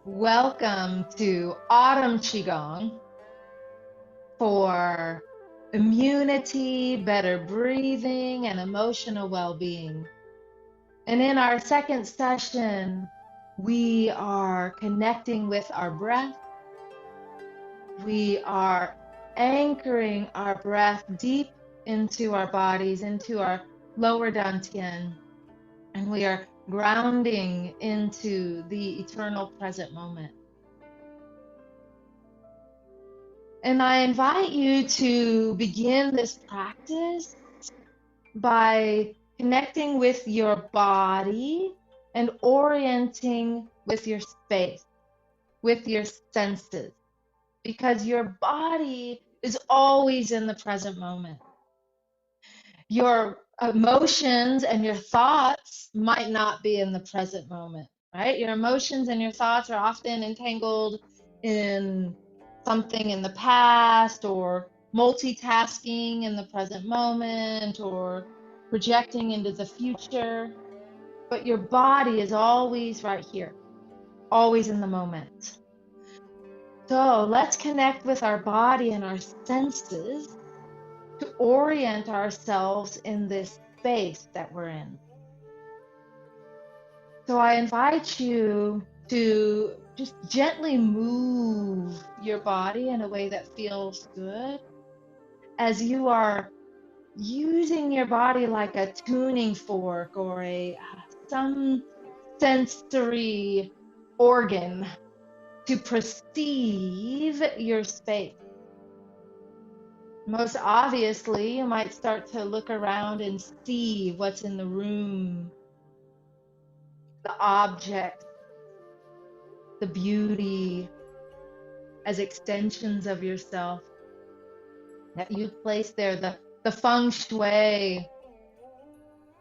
Welcome to Autumn Qigong for immunity, better breathing, and emotional well-being. And in our second session, we are connecting with our breath. We are anchoring our breath deep into our bodies, into our lower dantien, and we are grounding into the eternal present moment. And I invite you to begin this practice by connecting with your body and orienting with your space, with your senses, because your body is always in the present moment. Your emotions and your thoughts might not be in the present moment, right? Your emotions and your thoughts are often entangled in something in the past, or multitasking in the present moment, or projecting into the future. But your body is always right here, always in the moment. So let's connect with our body and our senses to orient ourselves in this space that we're in. So I invite you to just gently move your body in a way that feels good, as you are using your body like a tuning fork or some sensory organ to perceive your space. Most obviously, you might start to look around and see what's in the room, the objects, the beauty as extensions of yourself that you place there, the feng shui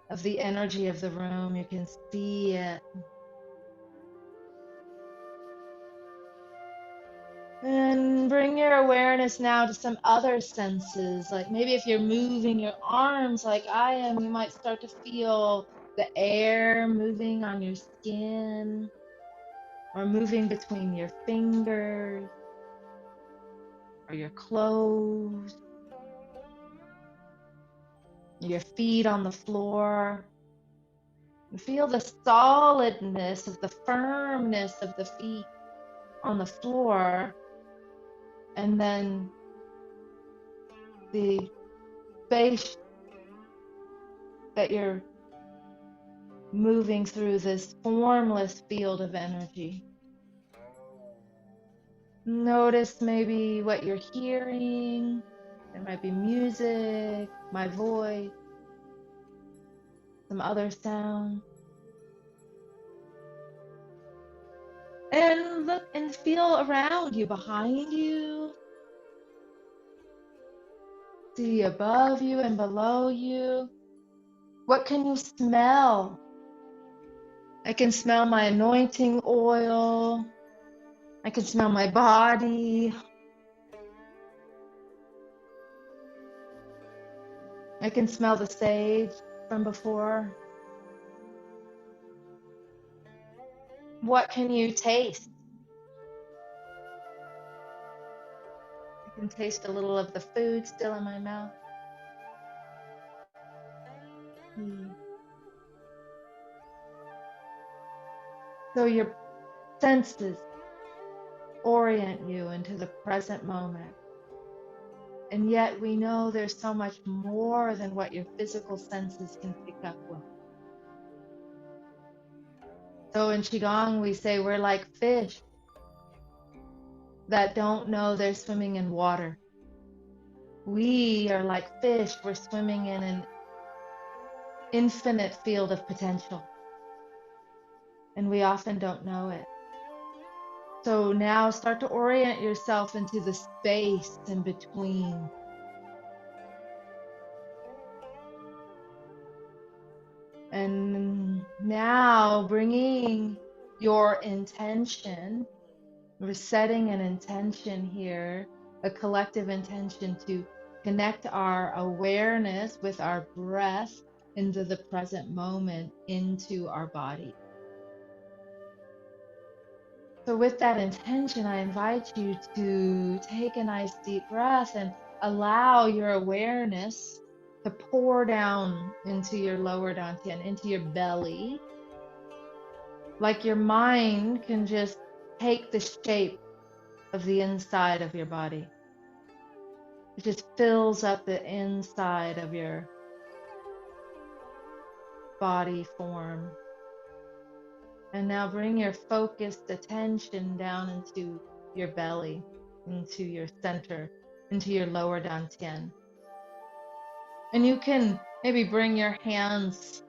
of the energy of the room. You can see it. And bring your awareness now to some other senses. Like maybe if you're moving your arms like I am, you might start to feel the air moving on your skin, or moving between your fingers, or your clothes, your feet on the floor. And feel the solidness of the firmness of the feet on the floor, and then the space that you're moving through, this formless field of energy. Notice maybe what you're hearing. There might be music, my voice, some other sound. And look and feel around you, behind you. See above you and below you. What can you smell? I can smell my anointing oil. I can smell my body. I can smell the sage from before. What can you taste? I can taste a little of the food still in my mouth. So your senses orient you into the present moment. And yet we know there's so much more than what your physical senses can pick up with. So in Qigong, we say we're like fish that don't know they're swimming in water. We are like fish, we're swimming in an infinite field of potential. And we often don't know it. So now start to orient yourself into the space in between. And now bringing your intention, we're setting an intention here, a collective intention to connect our awareness with our breath into the present moment, into our body. So with that intention, I invite you to take a nice deep breath and allow your awareness to pour down into your lower dantian, into your belly, like your mind can just take the shape of the inside of your body. It just fills up the inside of your body form. And now bring your focused attention down into your belly, into your center, into your lower dantian. And you can maybe bring your hands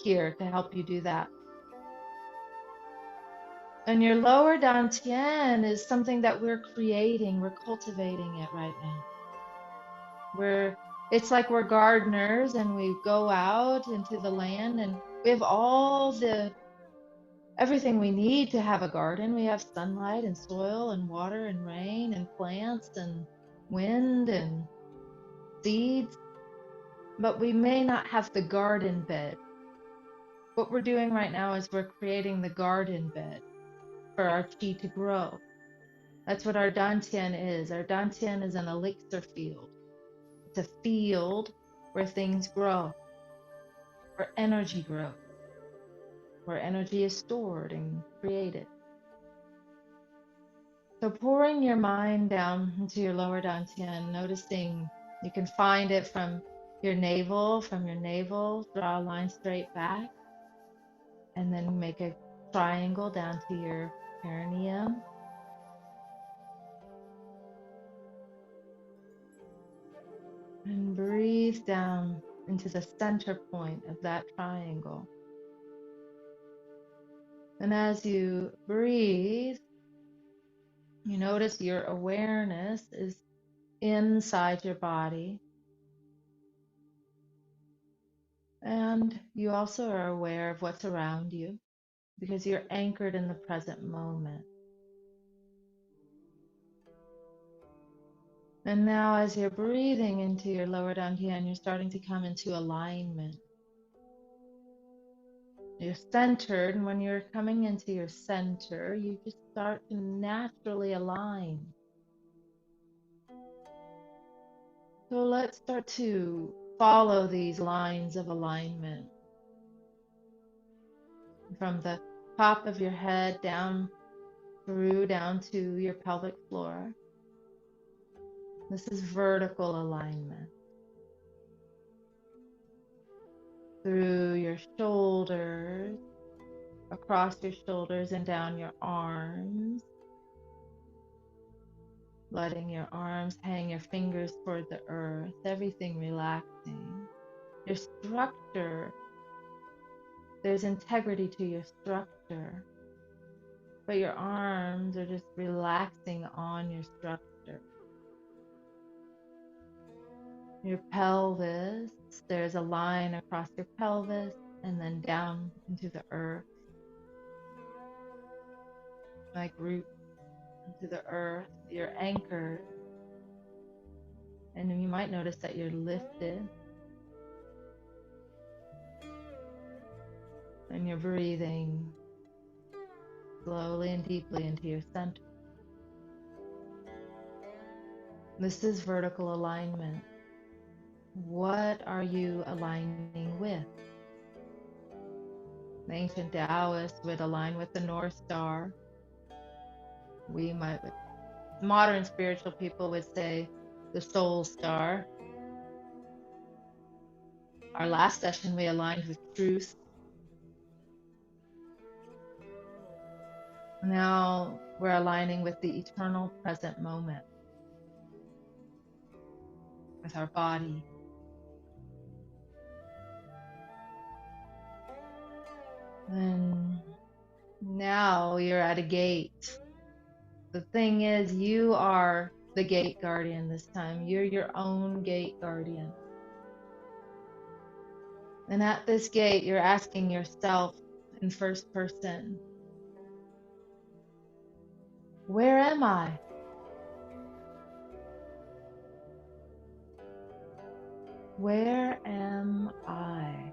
here to help you do that. And your lower dantien is something that we're creating, we're cultivating it right now. It's like we're gardeners and we go out into the land and we have everything we need to have a garden. We have sunlight and soil and water and rain and plants and wind and seeds, but we may not have the garden bed. What we're doing right now is we're creating the garden bed for our chi to grow. That's what our dantien is. Our dantien is an elixir field. It's a field where things grow, where energy grows, where energy is stored and created. So pouring your mind down into your lower dantian, noticing you can find it from your navel, draw a line straight back, and then make a triangle down to your perineum. And breathe down into the center point of that triangle. And as you breathe, you notice your awareness is inside your body. And you also are aware of what's around you because you're anchored in the present moment. And now as you're breathing into your lower dantian, you're starting to come into alignment. You're centered, and when you're coming into your center, you just start to naturally align. So let's start to follow these lines of alignment from the top of your head down to your pelvic floor. This is vertical alignment. Through your shoulders, across your shoulders and down your arms. Letting your arms hang your fingers toward the earth, everything relaxing. Your structure, there's integrity to your structure, but your arms are just relaxing on your structure. Your pelvis, there's a line across your pelvis and then down into the earth, like roots into the earth. You're anchored, and you might notice that you're lifted, and you're breathing slowly and deeply into your center. This is vertical alignment. What are you aligning with? The ancient Taoists would align with the North Star. Modern spiritual people would say the soul star. Our last session, we aligned with truth. Now we're aligning with the eternal present moment, with our body. And now you're at a gate. The thing is, you are the gate guardian this time. You're your own gate guardian. And at this gate, you're asking yourself in first person, where am I? Where am I?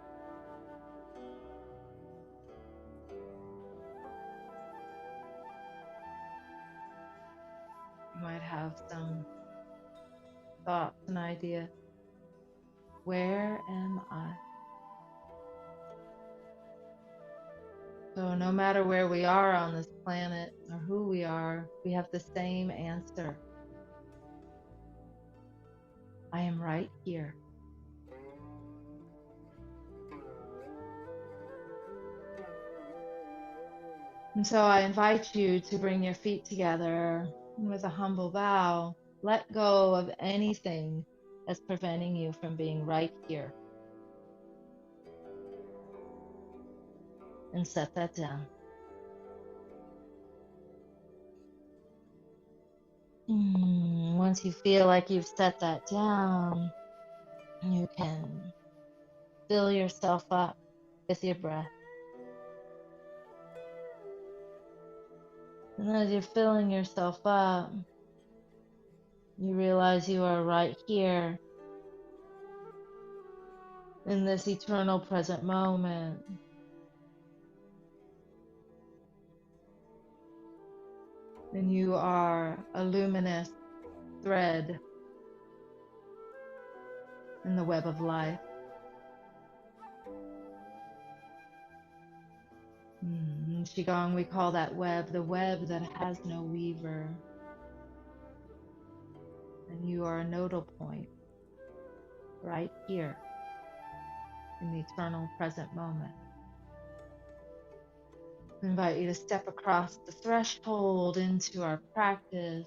might have some thoughts and ideas. Where am I? So no matter where we are on this planet or who we are, we have the same answer. I am right here. And so I invite you to bring your feet together and with a humble bow. Let go of anything that's preventing you from being right here and set that down. Once you feel like you've set that down, you can fill yourself up with your breath. And as you're filling yourself up, you realize you are right here in this eternal present moment. And you are a luminous thread in the web of life. In Qigong, we call that web the web that has no weaver. And you are a nodal point right here in the eternal present moment. I invite you to step across the threshold into our practice,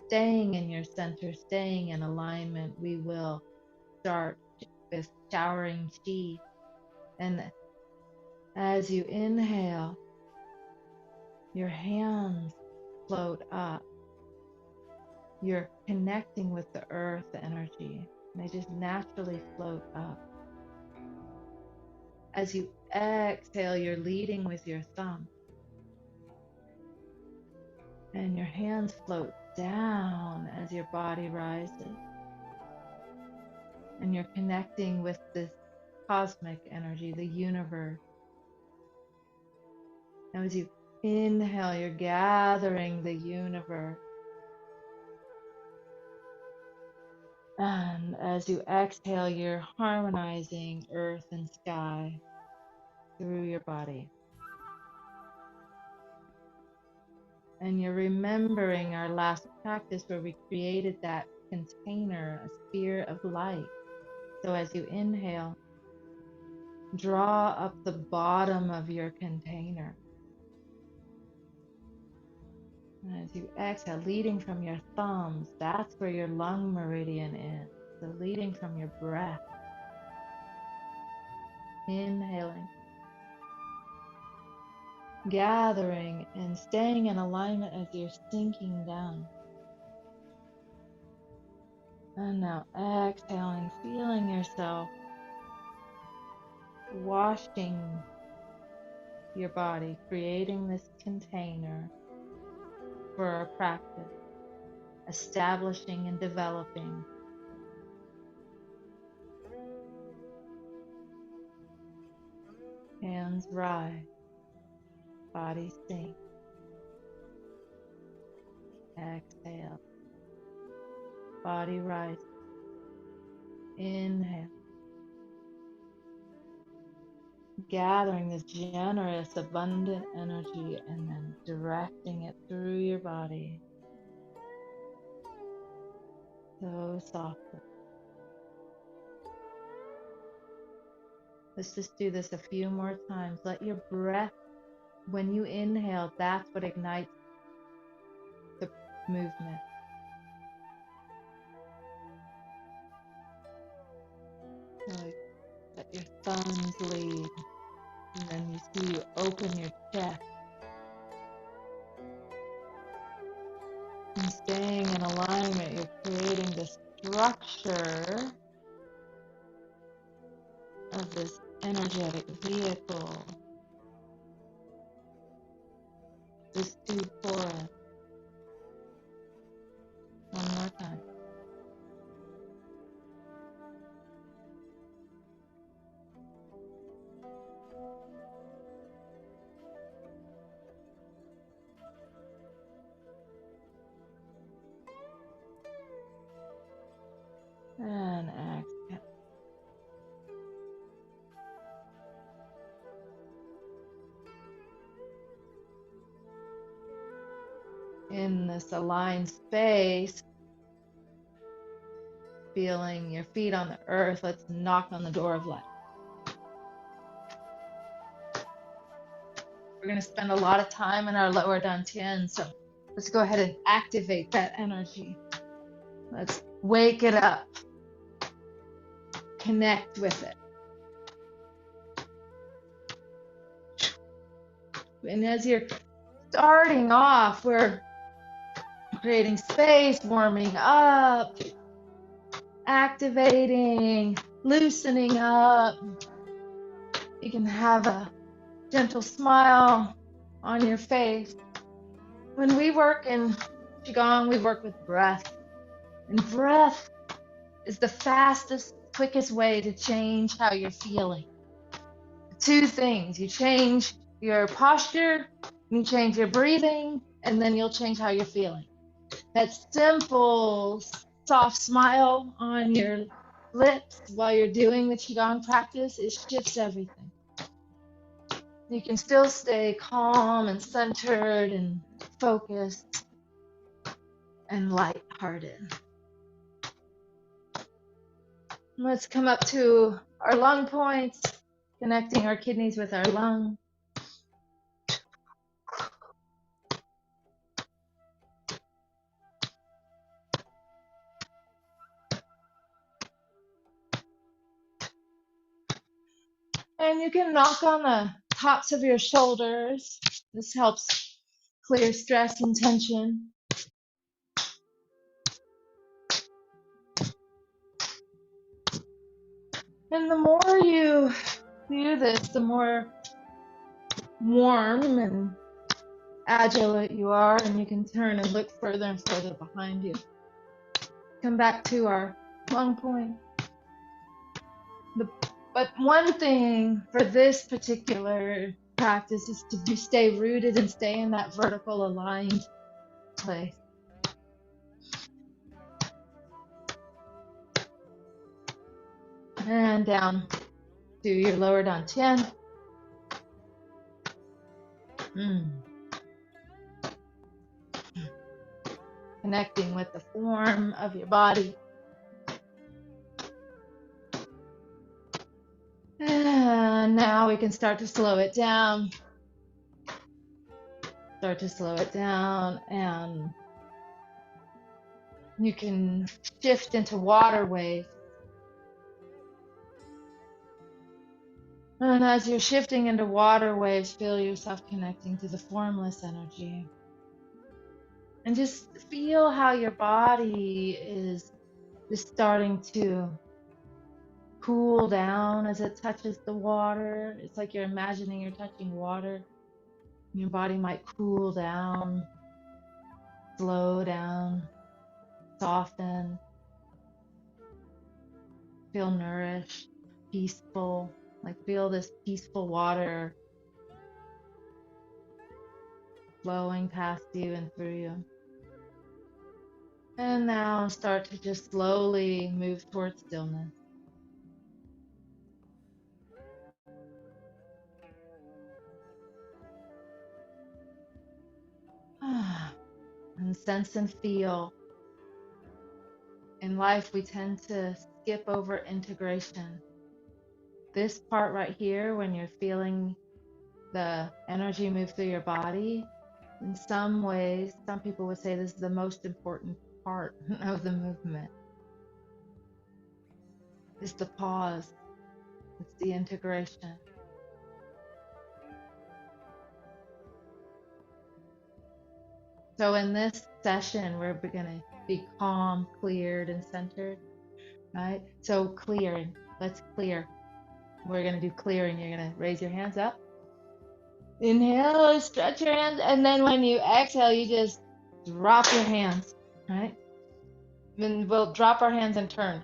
staying in your center, staying in alignment. We will start with showering chi. And as you inhale, your hands float up. You're connecting with the earth energy. They just naturally float up. As you exhale, you're leading with your thumb. And your hands float down as your body rises. And you're connecting with this cosmic energy, the universe. Now as you inhale, you're gathering the universe. And as you exhale, you're harmonizing earth and sky through your body. And you're remembering our last practice where we created that container, a sphere of light. So as you inhale, draw up the bottom of your container. And as you exhale, leading from your thumbs, that's where your lung meridian is. So leading from your breath. Inhaling. Gathering and staying in alignment as you're sinking down. And now exhaling, feeling yourself washing your body, creating this container for our practice, establishing and developing. Hands rise, body sink. Exhale, body rise. Inhale. Gathering this generous, abundant energy and then directing it through your body. So softly. Let's just do this a few more times. Let your breath, when you inhale, that's what ignites the movement. So let your thumbs lead. And then you see you open your chest. And staying in alignment, you're creating this structure of this energetic vehicle. This tube forest. One more time. in this aligned space, feeling your feet on the earth. Let's knock on the door of life. We're going to spend a lot of time in our lower dantien, so let's go ahead and activate that energy. Let's wake it up, connect with it. And as you're starting off, we're creating space, warming up, activating, loosening up. You can have a gentle smile on your face. When we work in Qigong, we work with breath. And breath is the fastest, quickest way to change how you're feeling. Two things: you change your posture, you change your breathing, and then you'll change how you're feeling. That simple, soft smile on your lips while you're doing the Qigong practice, it shifts everything. You can still stay calm and centered and focused and lighthearted. Let's come up to our lung points, connecting our kidneys with our lung. And you can knock on the tops of your shoulders. This helps clear stress and tension. And the more you do this, the more warm and agile you are, and you can turn and look further and further behind you. Come back to our lung point. But one thing for this particular practice is to stay rooted and stay in that vertical aligned place. And down to your lower dantien. Connecting with the form of your body. And now we can start to slow it down. Start to slow it down, and you can shift into water waves. And as you're shifting into water waves, feel yourself connecting to the formless energy. And just feel how your body is just starting to cool down as it touches the water. It's like you're imagining you're touching water. Your body might cool down, slow down, soften, feel nourished, peaceful. Like feel this peaceful water flowing past you and through you. And now start to just slowly move towards stillness. And sense and feel. In life, we tend to skip over integration. This part right here, when you're feeling the energy move through your body, in some ways, some people would say this is the most important part of the movement. It's the pause. It's the integration. So in this session, we're going to be calm, cleared, and centered, right? So clearing. Let's clear. We're going to do clearing. You're going to raise your hands up. Inhale, stretch your hands, and then when you exhale, you just drop your hands, right? Then we'll drop our hands and turn.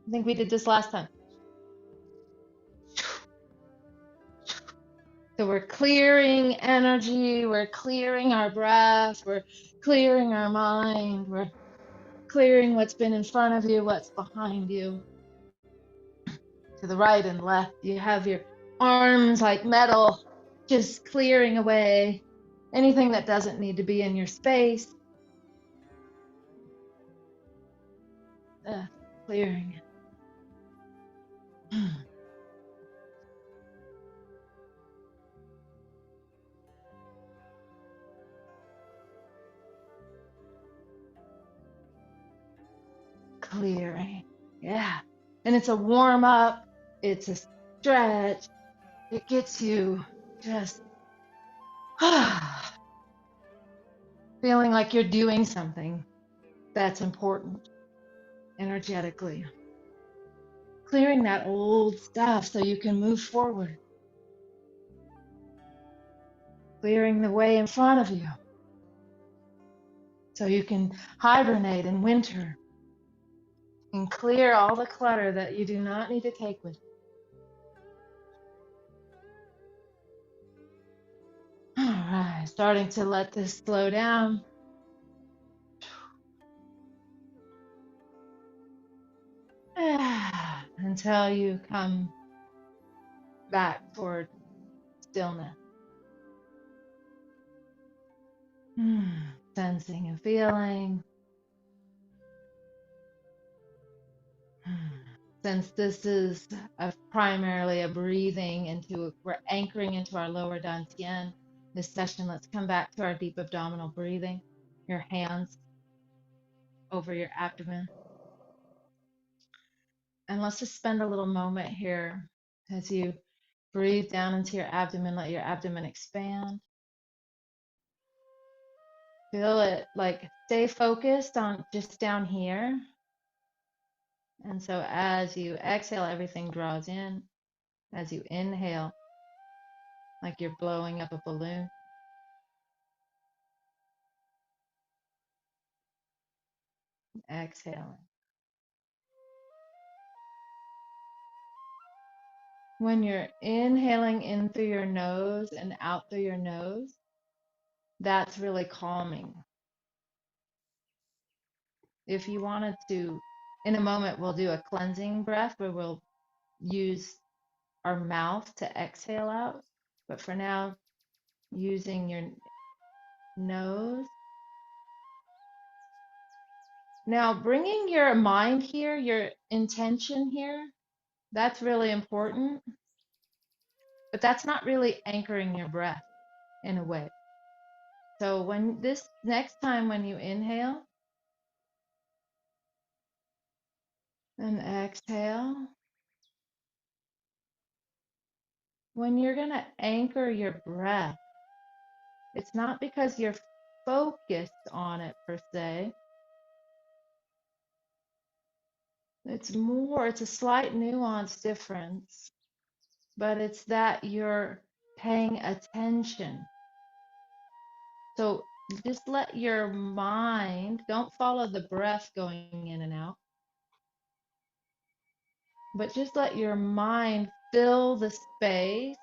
I think we did this last time. So we're clearing energy, we're clearing our breath, we're clearing our mind, we're clearing what's been in front of you, what's behind you. To the right and left, you have your arms like metal, just clearing away anything that doesn't need to be in your space. Clearing it. Clearing. Yeah. And it's a warm up, it's a stretch, it gets you just feeling like you're doing something that's important energetically. Clearing that old stuff so you can move forward. Clearing the way in front of you so you can hibernate in winter and clear all the clutter that you do not need to take with you. All right, starting to let this slow down. Until you come back toward stillness. Sensing and feeling. Since this is primarily a breathing we're anchoring into our lower dantien this session, let's come back to our deep abdominal breathing. Your hands over your abdomen. And let's just spend a little moment here as you breathe down into your abdomen, let your abdomen expand. Feel it, like stay focused on just down here. And so as you exhale, everything draws in. As you inhale, like you're blowing up a balloon. Exhaling. When you're inhaling in through your nose and out through your nose, that's really calming. If you wanted to, in a moment, we'll do a cleansing breath where we'll use our mouth to exhale out. But for now, using your nose. Now, bringing your mind here, your intention here, that's really important. But that's not really anchoring your breath in a way. So when this next time when you inhale and exhale, when you're going to anchor your breath, it's not because you're focused on it per se. It's a slight nuance difference, but it's that you're paying attention. So just let your mind, don't follow the breath going in and out, but just let your mind fill the space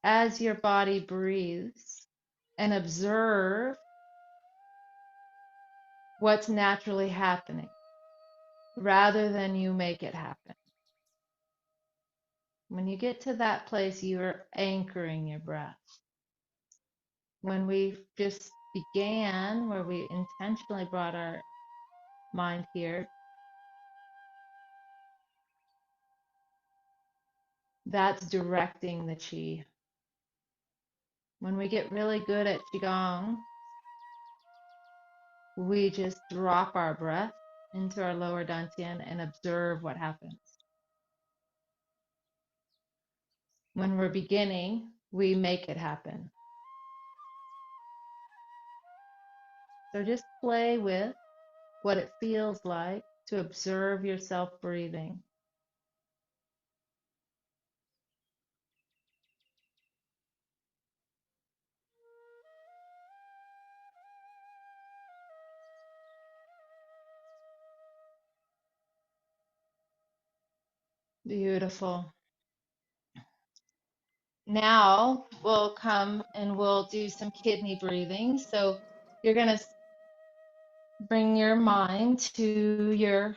as your body breathes and observe what's naturally happening rather than you make it happen. When you get to that place, you're anchoring your breath. When we just began, where we intentionally brought our mind here, that's directing the qi. When we get really good at Qigong, we just drop our breath into our lower dantien and observe what happens. When we're beginning, we make it happen. So just play with what it feels like to observe yourself breathing. Beautiful. Now we'll come and we'll do some kidney breathing. So you're going to bring your mind to your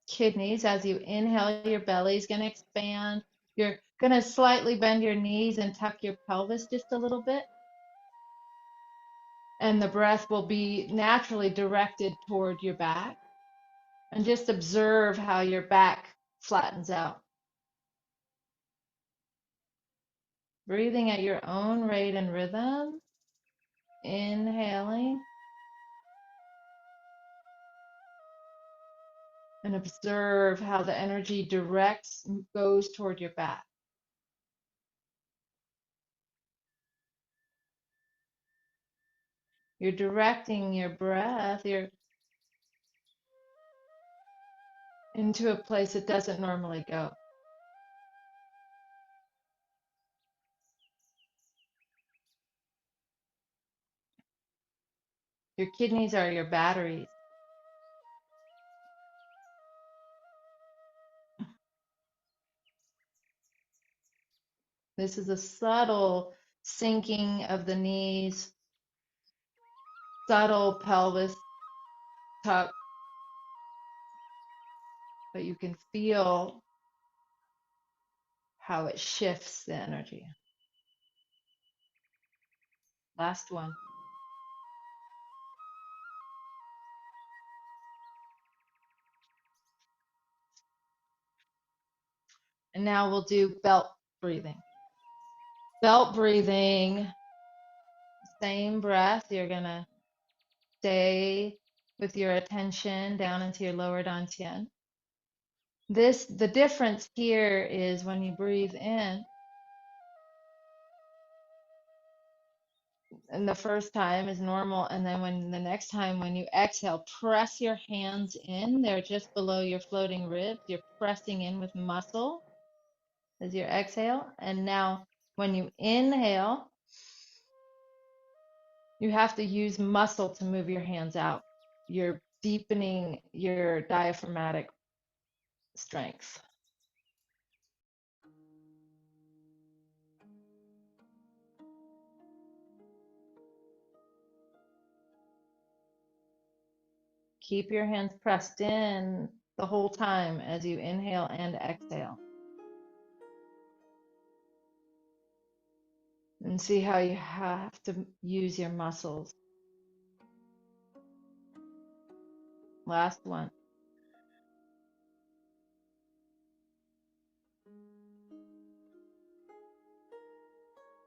kidneys. As you inhale, your belly's going to expand. Your Gonna slightly bend your knees and tuck your pelvis just a little bit. And the breath will be naturally directed toward your back. And just observe how your back flattens out. Breathing at your own rate and rhythm. Inhaling. And observe how the energy goes toward your back. You're directing your breath into a place it doesn't normally go. Your kidneys are your batteries. This is a subtle sinking of the knees, subtle pelvis tuck, but you can feel how it shifts the energy. Last one. And now we'll do belt breathing. Belt breathing, same breath. You're going to stay with your attention down into your lower dantien. The difference here is when you breathe in, and the first time is normal, and then the next time when you exhale, press your hands in. They're just below your floating ribs. You're pressing in with muscle as you exhale. And now when you inhale, you have to use muscle to move your hands out. You're deepening your diaphragmatic strength. Keep your hands pressed in the whole time as you inhale and exhale. And see how you have to use your muscles. Last one.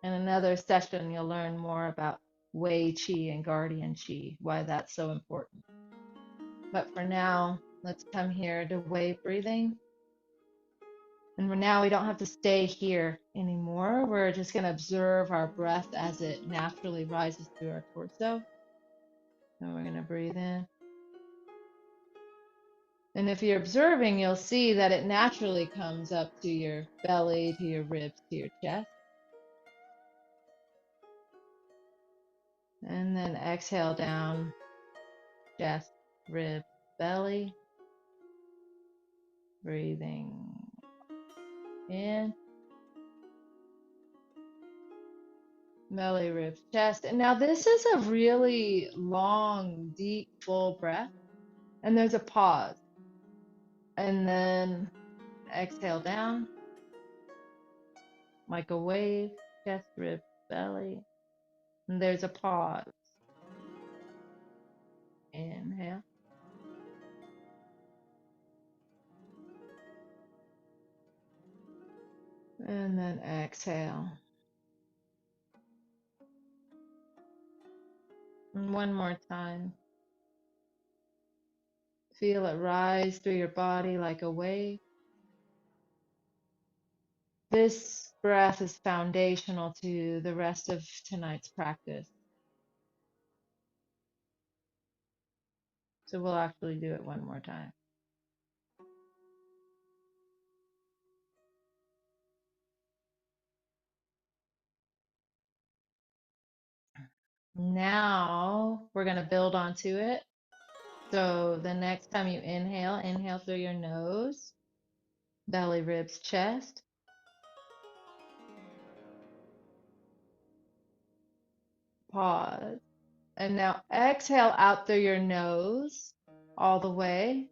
In another session, you'll learn more about Wei Qi and Guardian Qi, why that's so important. But for now, let's come here to Wei breathing. And now we don't have to stay here anymore. We're just going to observe our breath as it naturally rises through our torso. And we're going to breathe in. And if you're observing, you'll see that it naturally comes up to your belly, to your ribs, to your chest. And then exhale down, chest, ribs, belly. Breathing in. Belly, ribs, chest. And now this is a really long, deep, full breath. And there's a pause. And then exhale down, like a wave, chest, ribs, belly. And there's a pause. Inhale. And then exhale. And one more time. Feel it rise through your body like a wave. This breath is foundational to the rest of tonight's practice. So we'll actually do it one more time. Now we're going to build onto it. So the next time you inhale, inhale through your nose, belly, ribs, chest. Pause. And now exhale out through your nose all the way,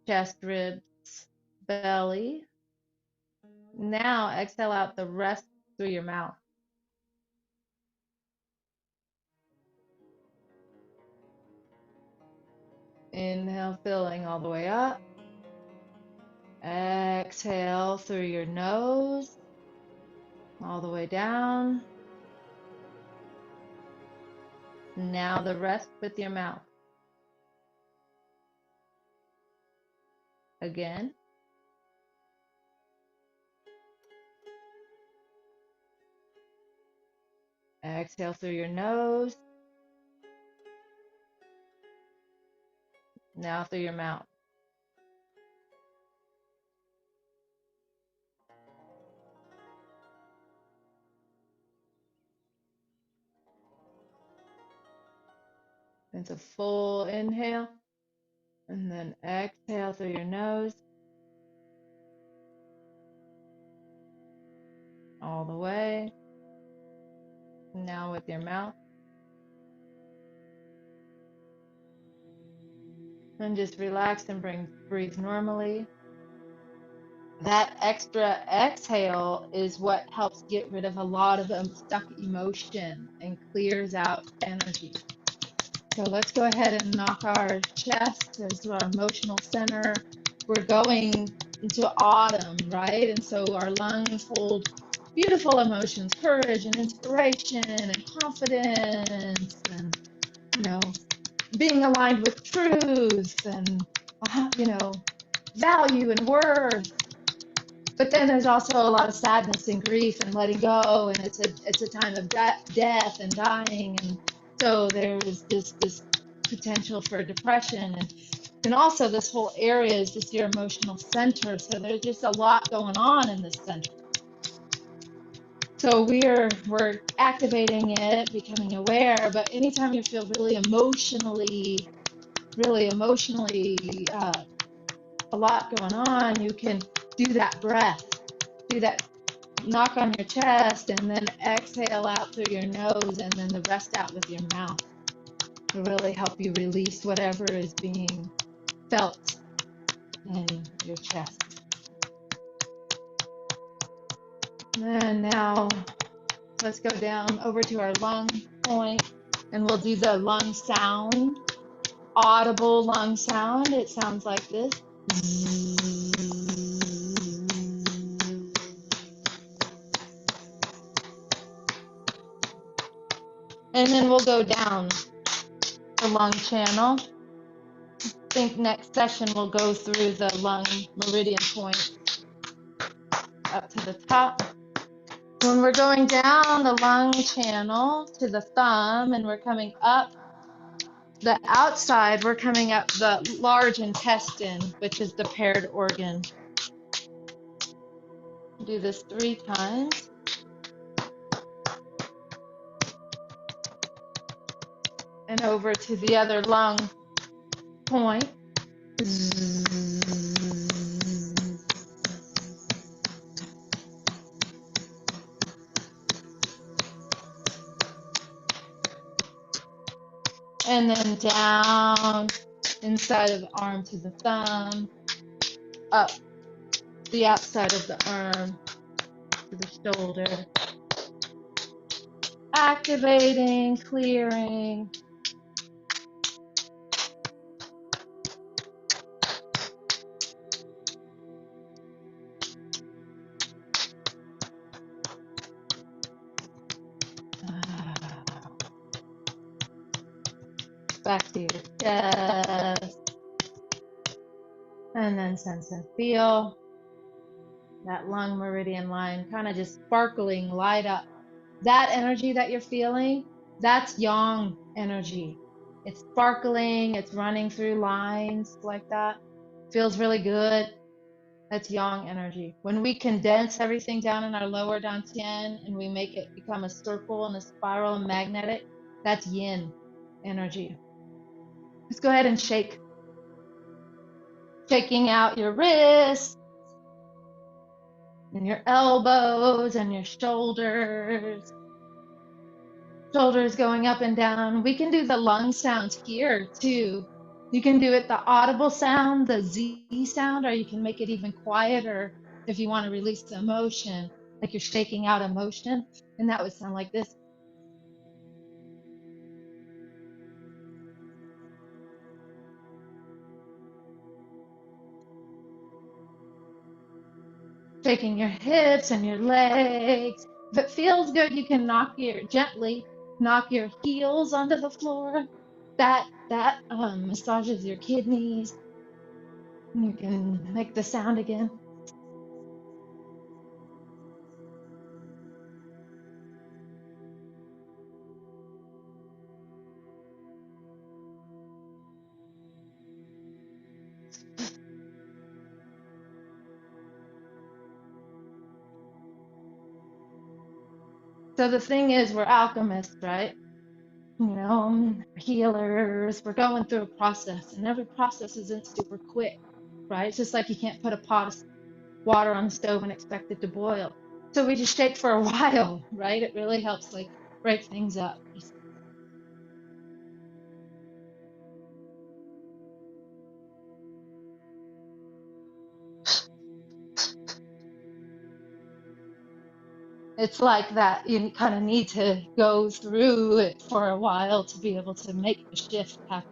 chest, ribs, belly. Now exhale out the rest through your mouth. Inhale, filling all the way up. Exhale through your nose, all the way down. Now the rest with your mouth. Again. Exhale through your nose. Now through your mouth. It's a full inhale. And then exhale through your nose. All the way. Now with your mouth. And just relax and breathe normally. That extra exhale is what helps get rid of a lot of stuck emotion and clears out energy. So let's go ahead and knock our chest as our emotional center. We're going into autumn, right? And so our lungs hold beautiful emotions, courage and inspiration and confidence and, being aligned with truth and, value and worth. But then there's also a lot of sadness and grief and letting go, and it's a time of death and dying, and so there's this potential for depression, and also this whole area is just your emotional center. So there's just a lot going on in this center. So we're activating it, becoming aware. But anytime you feel really emotionally, a lot going on, you can do that breath, do that knock on your chest, and then exhale out through your nose, and then the rest out with your mouth to really help you release whatever is being felt in your chest. And now let's go down over to our lung point, and we'll do the lung sound, audible lung sound. It sounds like this. And then we'll go down the lung channel. I think next session we'll go through the lung meridian point up to the top. When we're going down the lung channel to the thumb and we're coming up the outside, we're coming up the large intestine, which is the paired organ. Do this 3 times. And over to the other lung point. And then down inside of the arm to the thumb, up the outside of the arm to the shoulder. Activating, clearing. Back to your chest. And then sense and feel that lung meridian line kind of just sparkling, light up. That energy that you're feeling, that's yang energy. It's sparkling, it's running through lines like that. Feels really good. That's yang energy. When we condense everything down in our lower dantien and we make it become a circle and a spiral and magnetic, that's yin energy. Let's go ahead and shake. Shaking out your wrists and your elbows and your shoulders. Shoulders going up and down. We can do the lung sounds here too. You can do it the audible sound, the Z sound, or you can make it even quieter if you want to release the emotion, like you're shaking out emotion, and that would sound like this. Shaking your hips and your legs. If it feels good, you can gently knock your heels onto the floor. That massages your kidneys. You can make the sound again. So the thing is, we're alchemists, right? Healers. We're going through a process, and every process isn't super quick, right? It's just like you can't put a pot of water on the stove and expect it to boil. So we just shake for a while, right? It really helps like break things up. It's like that. You kind of need to go through it for a while to be able to make the shift happen.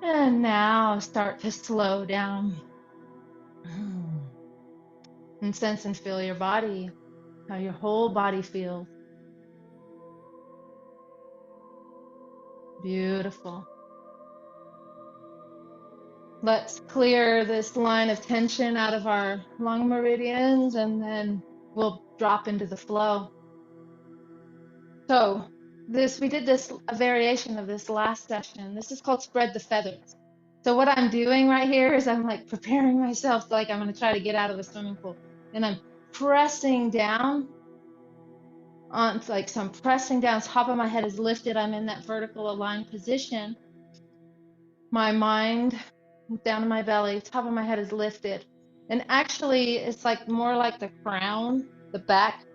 And now start to slow down and sense and feel your body, how your whole body feels. Beautiful. Let's clear this line of tension out of our lung meridians, and then we'll drop into the flow. So we did this, a variation of this last session. This is called spread the feathers. So what I'm doing right here is I'm like preparing myself like I'm going to try to get out of the swimming pool. And I'm pressing down on, like, so I'm pressing down, top of my head is lifted. I'm in that vertical aligned position. My mind down to my belly, top of my head is lifted. And actually it's like more like the crown, the back,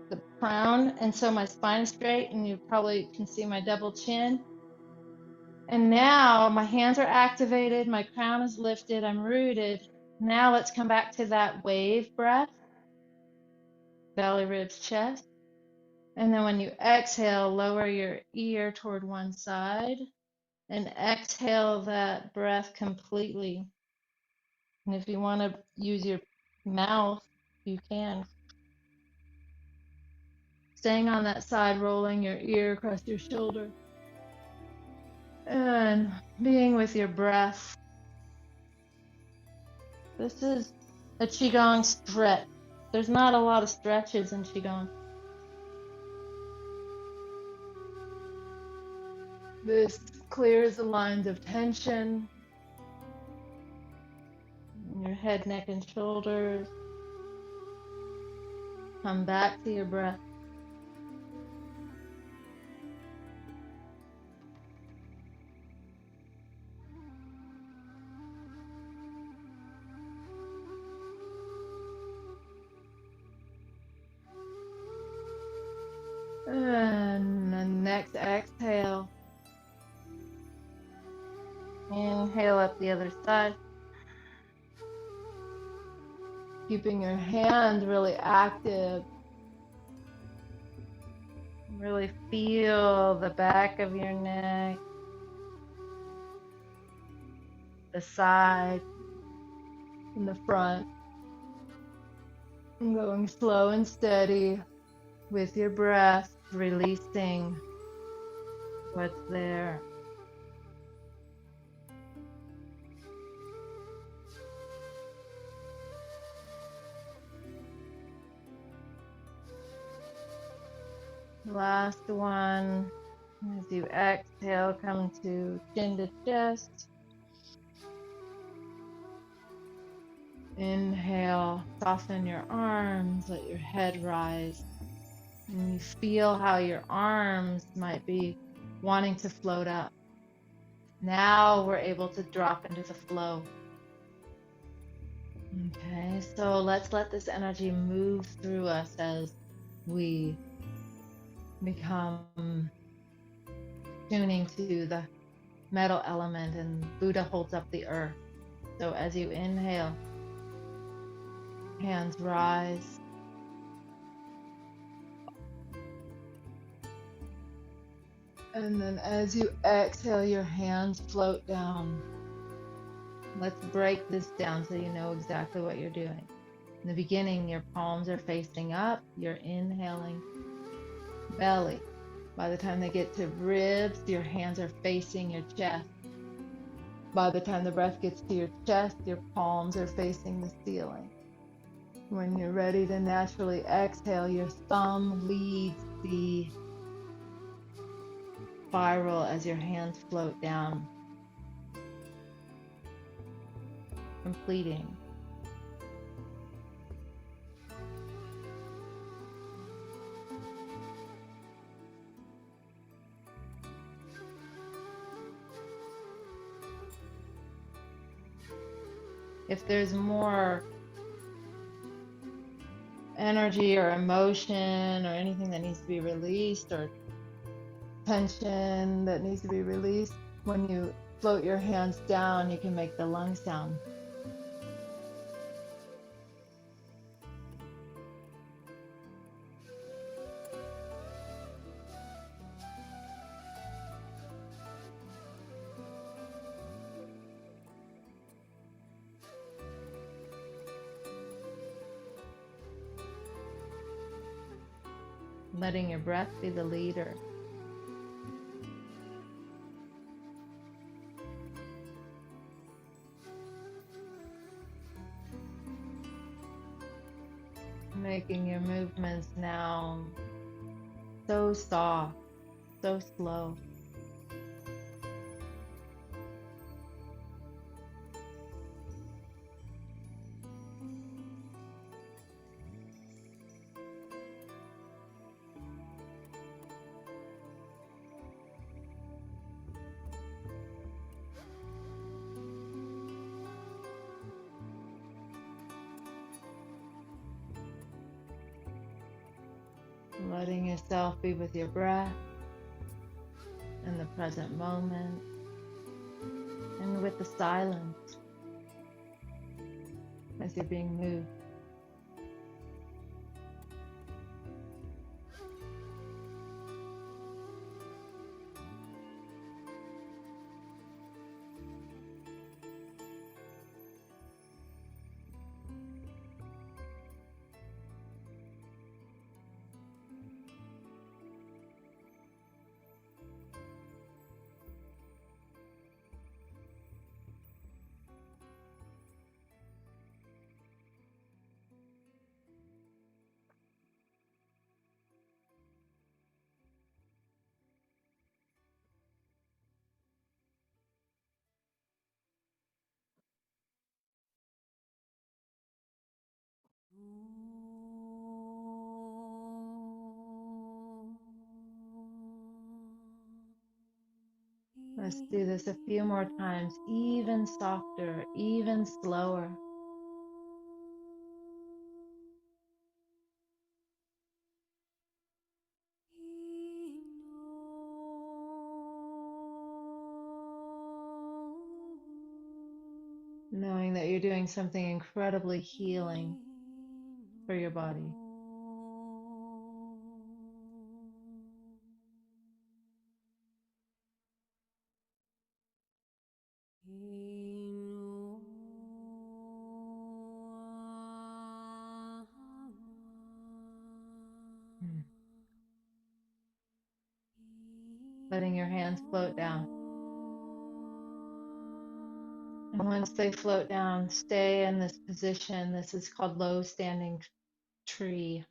the crown. And so my spine is straight, and you probably can see my double chin. And now my hands are activated, my crown is lifted, I'm rooted. Now let's come back to that wave breath, belly, ribs, chest. And then when you exhale, lower your ear toward one side and exhale that breath completely. And if you want to use your mouth, you can. Staying on that side, rolling your ear across your shoulder. And being with your breath. This is a Qigong stretch. There's not a lot of stretches in Qigong. This clears the lines of tension in your head, neck, and shoulders. Come back to your breath. And the next exhale. Inhale up the other side. Keeping your hands really active. Really feel the back of your neck, the side, and the front. And going slow and steady with your breath, releasing what's there. Last one. As you exhale, come to chin to chest. Inhale, soften your arms, let your head rise. And you feel how your arms might be wanting to float up. Now we're able to drop into the flow. Okay, so let's let this energy move through us as we become tuning to the metal element, and Buddha holds up the earth. So as you inhale, hands rise. And then as you exhale, your hands float down. Let's break this down so you know exactly what you're doing. In the beginning, your palms are facing up. You're inhaling belly. By the time they get to ribs, your hands are facing your chest. By the time the breath gets to your chest, your palms are facing the ceiling. When you're ready to naturally exhale, your thumb leads the spiral as your hands float down, completing. If there's more energy or emotion or anything that needs to be released or tension that needs to be released, when you float your hands down, you can make the lung sound. Letting your breath be the leader. Making your movements now so soft, so slow. Letting yourself be with your breath in the present moment and with the silence as you're being moved. Let's do this a few more times, even softer, even slower. Knowing that you're doing something incredibly healing for your body. Letting your hands float down. And once they float down, stay in this position. This is called low standing tree.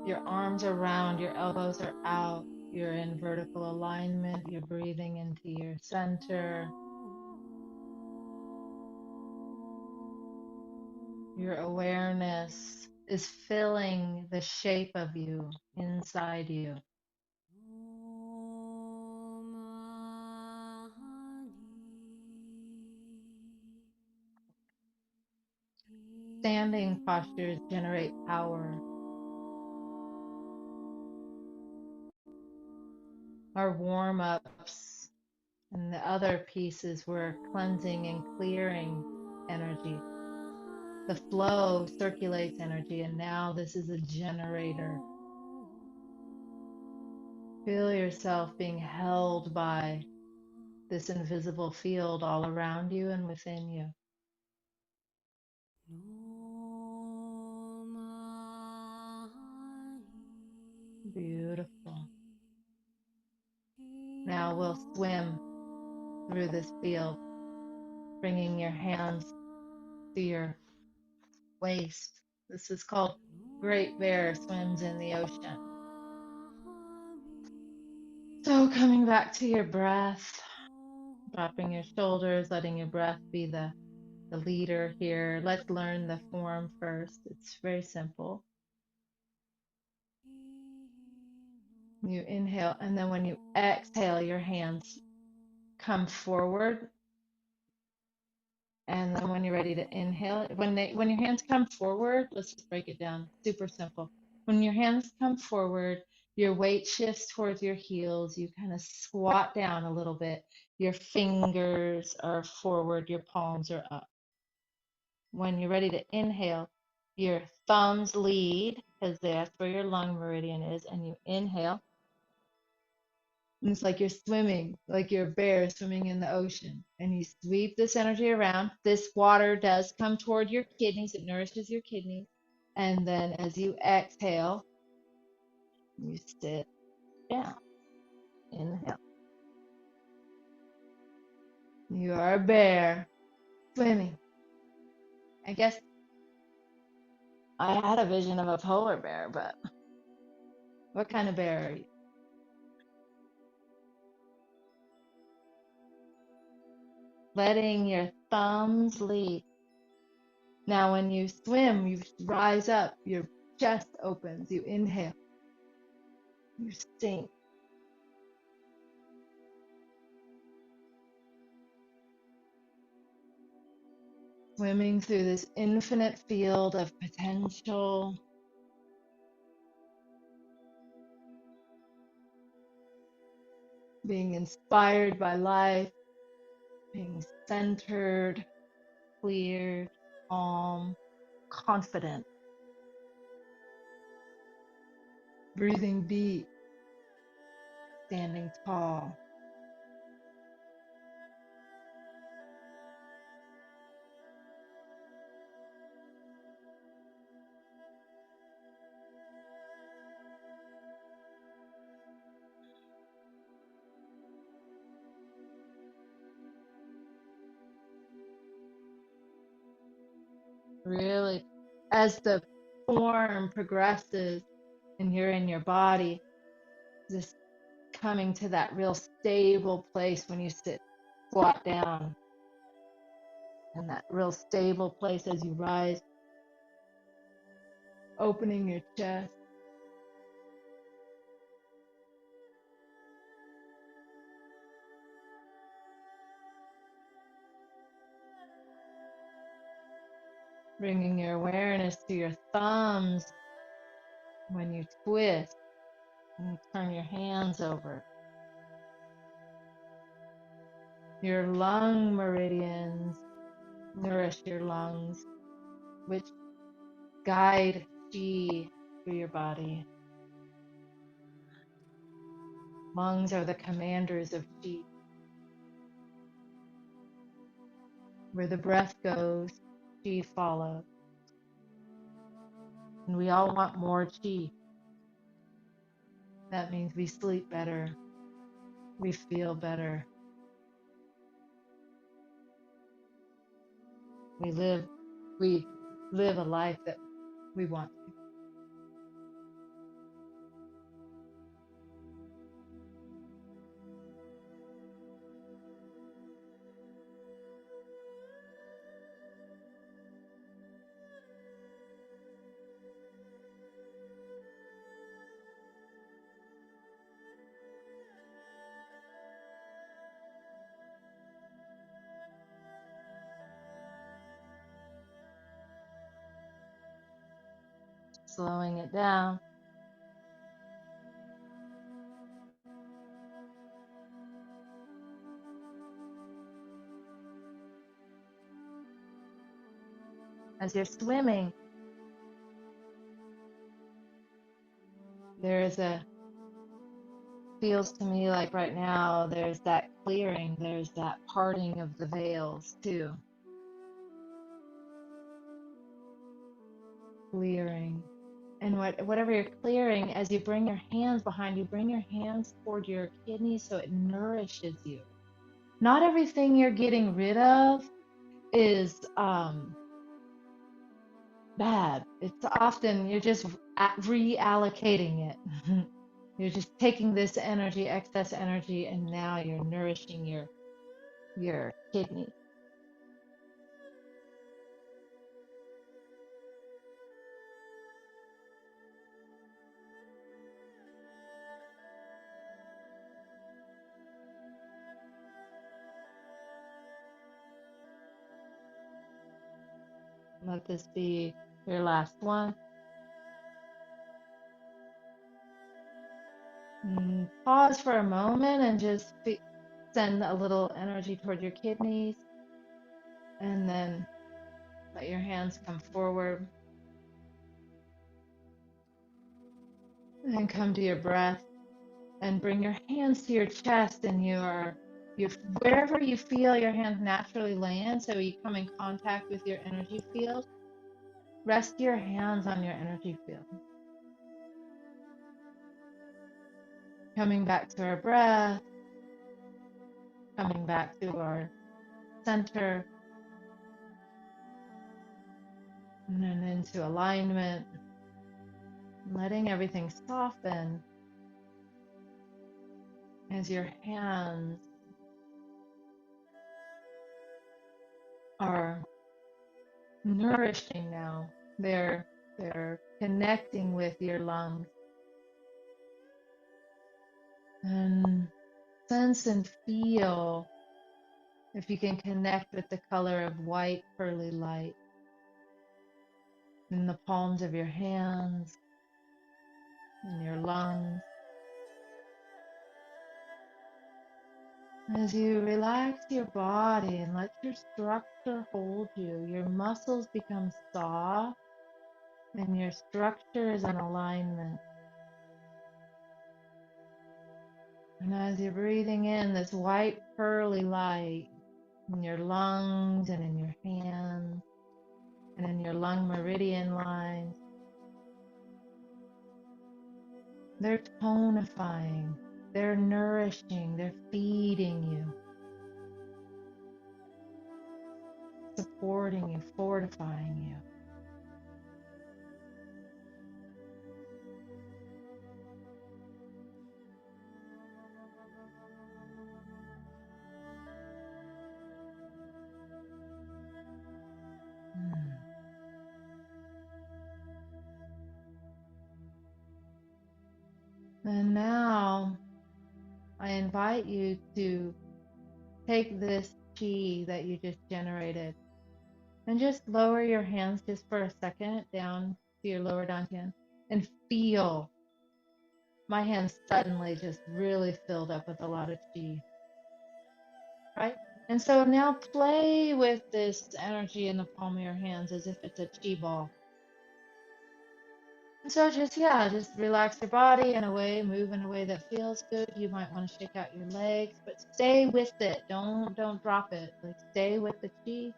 Your arms are round, your elbows are out, you're in vertical alignment, you're breathing into your center. Your awareness is filling the shape of you inside you. Standing postures generate power. our warm-ups, and the other pieces were cleansing and clearing energy. The flow circulates energy, and now this is a generator. Feel yourself being held by this invisible field all around you and within you. Beautiful. Now we'll swim through this field, bringing your hands to your waist. This is called Great Bear Swims in the Ocean. So coming back to your breath, dropping your shoulders, letting your breath be the leader here. Let's learn the form first. It's very simple. You inhale, and then when you exhale, your hands come forward. And then when you're ready to inhale, when your hands come forward, let's just break it down. Super simple. When your hands come forward, your weight shifts towards your heels. You kind of squat down a little bit. Your fingers are forward, your palms are up. When you're ready to inhale, your thumbs lead because that's where your lung meridian is, and you inhale. And it's like you're swimming, like you're a bear swimming in the ocean. And you sweep this energy around. This water does come toward your kidneys, it nourishes your kidneys. And then as you exhale, you sit down. Inhale. You are a bear swimming. I guess I had a vision of a polar bear, but what kind of bear are you? Letting your thumbs lead. Now, when you swim, you rise up, your chest opens, you inhale, you sink. Swimming through this infinite field of potential, being inspired by life, being centered, cleared, calm, confident, breathing deep, standing tall. Really, as the form progresses and you're in your body, just coming to that real stable place when you sit, squat down, and that real stable place as you rise, opening your chest. Bringing your awareness to your thumbs when you twist and you turn your hands over. Your lung meridians nourish your lungs, which guide qi through your body. Lungs are the commanders of qi. Where the breath goes, qi follows. And we all want more qi. That means we sleep better, we feel better, we live a life that we want to. Slowing it down. as you're swimming, feels to me like right now there's that clearing, there's that parting of the veils too. Clearing. And whatever you're clearing, as you bring your hands behind you, bring your hands toward your kidneys so it nourishes you. Not everything you're getting rid of is bad. It's often you're just reallocating it. You're just taking this energy, excess energy, and now you're nourishing your kidney. Let this be your last one. Pause for a moment and just send a little energy toward your kidneys, and then let your hands come forward and come to your breath, and bring your hands to your chest and your wherever you feel your hands naturally land, so you come in contact with your energy field. Rest your hands on your energy field. Coming back to our breath, coming back to our center, and then into alignment, letting everything soften as your hands are nourishing now. They're connecting with your lungs. And sense and feel if you can connect with the color of white pearly light in the palms of your hands, in your lungs. As you relax your body and let your structure hold you, your muscles become soft and your structure is in alignment. And as you're breathing in this white pearly light in your lungs and in your hands and in your lung meridian lines, they're tonifying, they're nourishing, they're feeding you, supporting you, fortifying you. And now I invite you to take this chi that you just generated and just lower your hands just for a second down to your lower dantien and feel my hands suddenly just really filled up with a lot of chi, right? And so now play with this energy in the palm of your hands as if it's a chi ball. And so just relax your body in a way, move in a way that feels good. You might want to shake out your legs, but stay with it. Don't drop it. Like stay with the chi.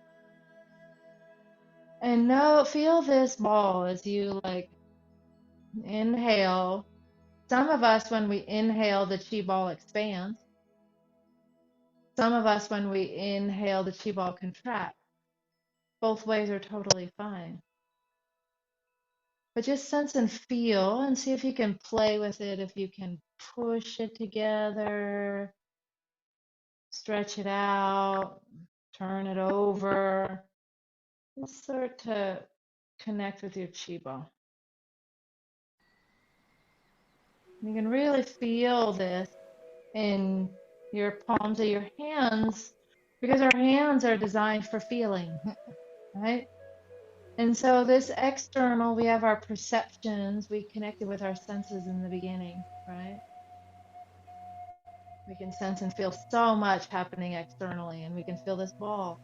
And feel this ball as you like inhale. Some of us, when we inhale, the chi ball expands. Some of us, when we inhale, the chi ball contracts. Both ways are totally fine. But just sense and feel and see if you can play with it, if you can push it together, stretch it out, turn it over. Just start to connect with your chi ball. You can really feel this in your palms of your hands because our hands are designed for feeling, right? And so this external, we have our perceptions, we connected with our senses in the beginning, right? We can sense and feel so much happening externally, and we can feel this ball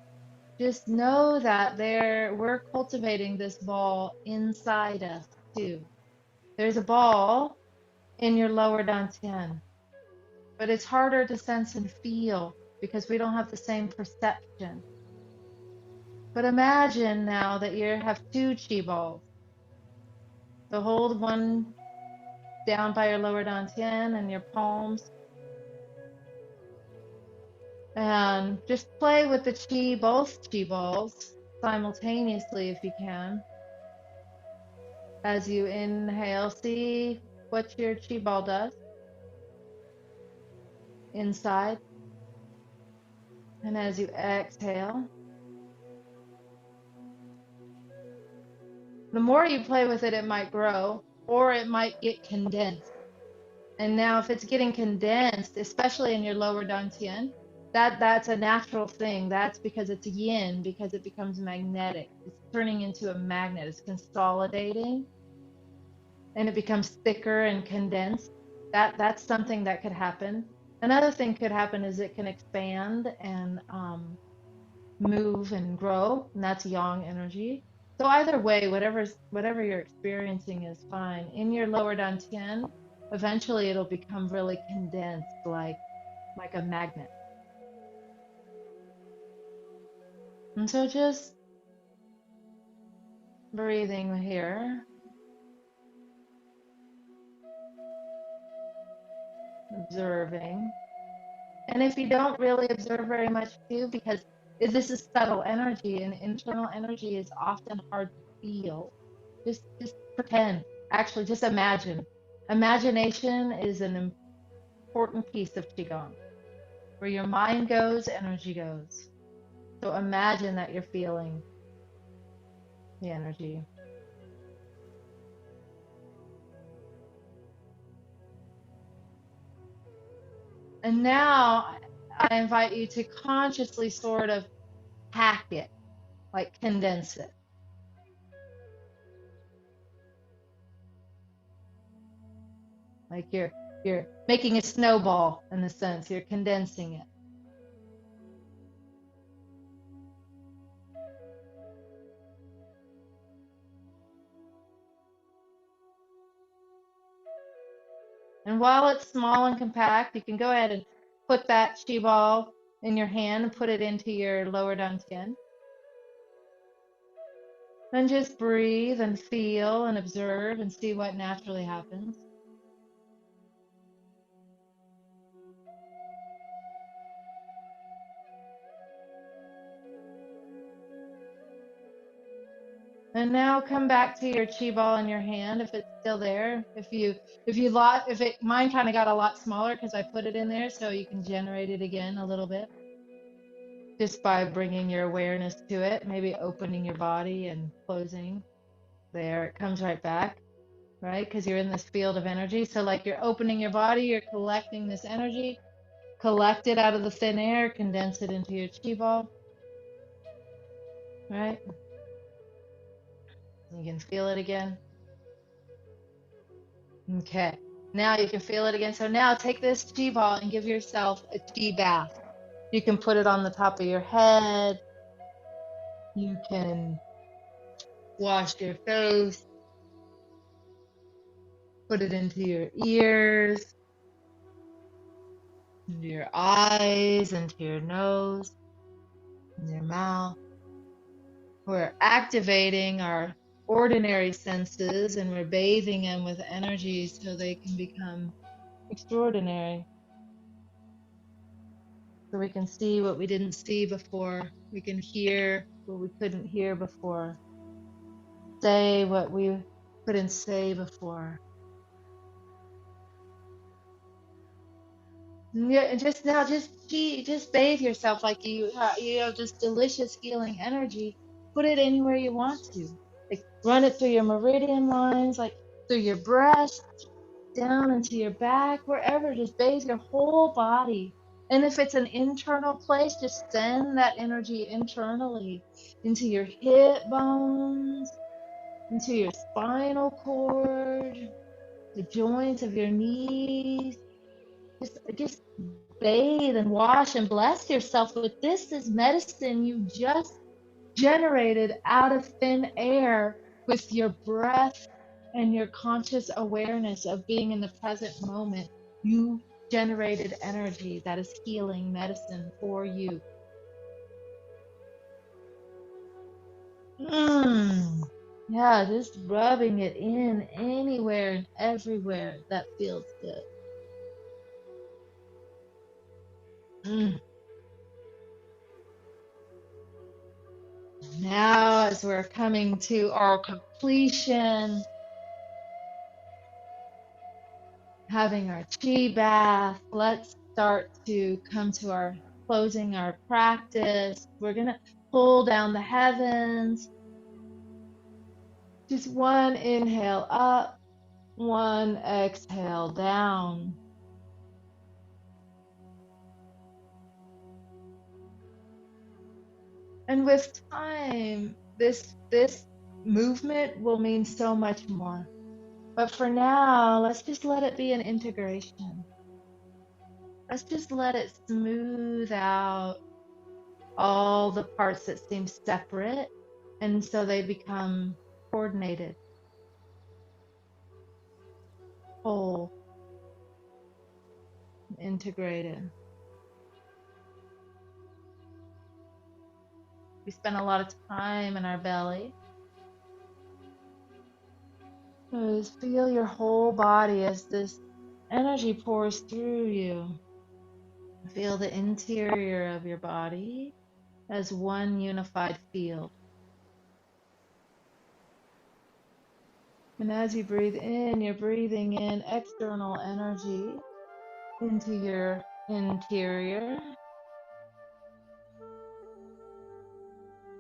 just know that we're cultivating this ball inside us too. There's a ball in your lower dantian, but it's harder to sense and feel because we don't have the same perception. But imagine now that you have two chi balls. So hold one down by your lower dantian and your palms, and just play with the chi, both chi balls simultaneously if you can. As you inhale, see what your chi ball does inside. And as you exhale, the more you play with it, it might grow or it might get condensed. And now if it's getting condensed, especially in your lower dantian, that's a natural thing. That's because it's yin, because it becomes magnetic. It's turning into a magnet. It's consolidating and it becomes thicker and condensed. That's something that could happen. Another thing could happen is it can expand and move and grow, and that's yang energy. So either way, whatever you're experiencing is fine. In your lower dantian, eventually it'll become really condensed, like a magnet. And so just breathing here, observing. And if you don't really observe very much too, because this is subtle energy and internal energy is often hard to feel, just pretend. Actually, just imagine. Imagination is an important piece of Qigong. Where your mind goes, energy goes. So imagine that you're feeling the energy. And now I invite you to consciously sort of hack it, like condense it. Like you're making a snowball in a sense, you're condensing it. And while it's small and compact, you can go ahead and put that chi ball in your hand and put it into your lower dantian. Then just breathe and feel and observe and see what naturally happens. And now come back to your chi ball in your hand if it's still there. Mine kind of got a lot smaller because I put it in there, so you can generate it again a little bit just by bringing your awareness to it, maybe opening your body and closing. There, it comes right back, right? Because you're in this field of energy. So like you're opening your body, you're collecting this energy, collect it out of the thin air, condense it into your chi ball, right? You can feel it again. Okay, now you can feel it again. So now take this chi ball and give yourself a chi bath. You can put it on the top of your head. You can wash your face, put it into your ears, into your eyes, into your nose, in your mouth. We're activating our ordinary senses and we're bathing them with energy so they can become extraordinary. So we can see what we didn't see before. We can hear what we couldn't hear before. Say what we couldn't say before. Yeah, and just now, just bathe yourself like you have this delicious healing energy. Put it anywhere you want to. Like run it through your meridian lines, like through your breast, down into your back, wherever. Just bathe your whole body. And if it's an internal place, just send that energy internally into your hip bones, into your spinal cord, the joints of your knees. Just bathe and wash and bless yourself with this is medicine you just generated out of thin air with your breath and your conscious awareness of being in the present moment. You generated energy that is healing medicine for you. Yeah, just rubbing it in anywhere and everywhere that feels good. Mm. Now, as we're coming to our completion, having our chi bath, let's start to come to our closing our practice. We're going to pull down the heavens. Just one inhale up, one exhale down. And with time, this movement will mean so much more. But for now, let's just let it be an integration. Let's just let it smooth out all the parts that seem separate, and so they become coordinated, whole, integrated. We spend a lot of time in our belly. So just feel your whole body as this energy pours through you. Feel the interior of your body as one unified field. And as you breathe in, you're breathing in external energy into your interior.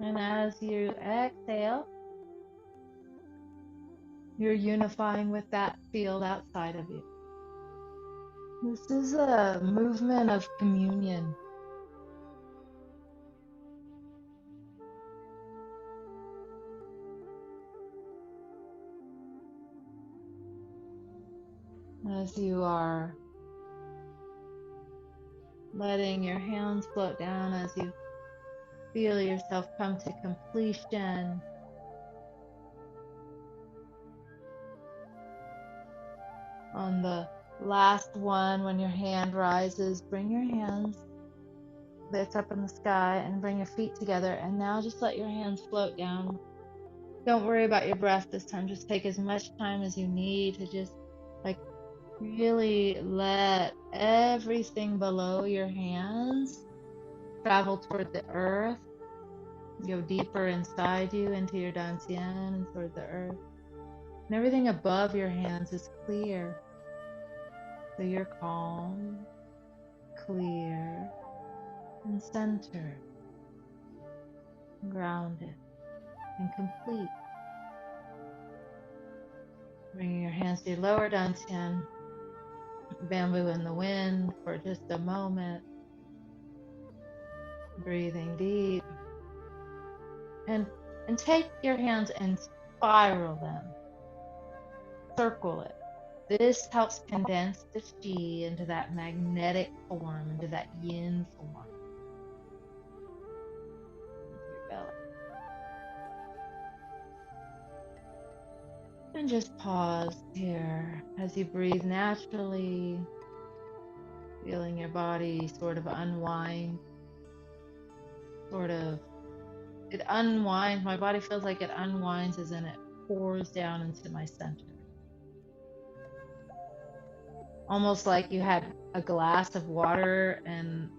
And as you exhale, you're unifying with that field outside of you. This is a movement of communion. As you are letting your hands float down, as you feel yourself come to completion. On the last one, when your hand rises, bring your hands lift up in the sky and bring your feet together. And now just let your hands float down. Don't worry about your breath this time. Just take as much time as you need to just like really let everything below your hands travel toward the earth. Go deeper inside you into your dantien and toward the earth. And everything above your hands is clear. So you're calm, clear, and centered, grounded, and complete. Bringing your hands to your lower dantien, bamboo in the wind for just a moment. Breathing deep. And take your hands and spiral them. Circle it. This helps condense the chi into that magnetic form, into that yin form. Into your belly. And just pause here as you breathe naturally, feeling your body sort of unwind, it unwinds. My body feels like it unwinds as in it pours down into my center. Almost like you had a glass of water and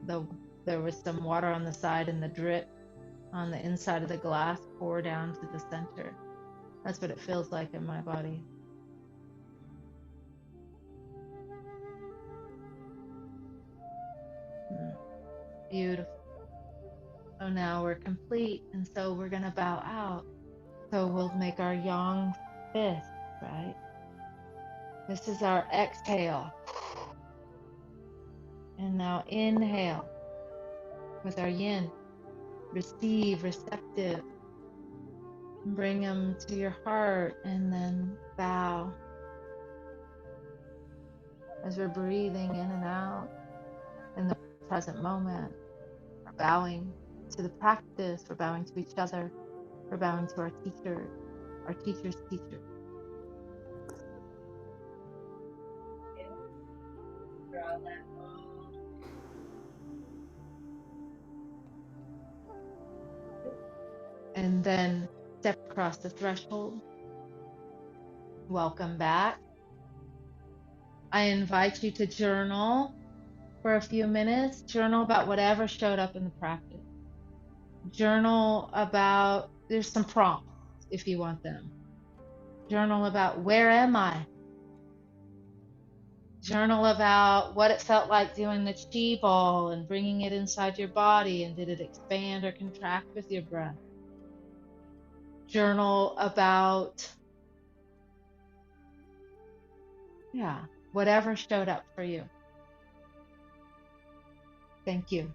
there was some water on the side and the drip on the inside of the glass pour down to the center. That's what it feels like in my body. Beautiful. So now we're complete, and so we're going to bow out. So we'll make our yang fist, right? This is our exhale. And now inhale with our yin. Receive, receptive. Bring them to your heart and then bow. As we're breathing in and out in the present moment, we're bowing to the practice. We're bowing to each other. We're bowing to our teacher, our teacher's teacher. And then step across the threshold. Welcome back. I invite you to journal for a few minutes. Journal about whatever showed up in the practice. Journal about, there's some prompts if you want them. Journal about where am I? Journal about what it felt like doing the chi ball and bringing it inside your body, and did it expand or contract with your breath? Journal about, whatever showed up for you. Thank you.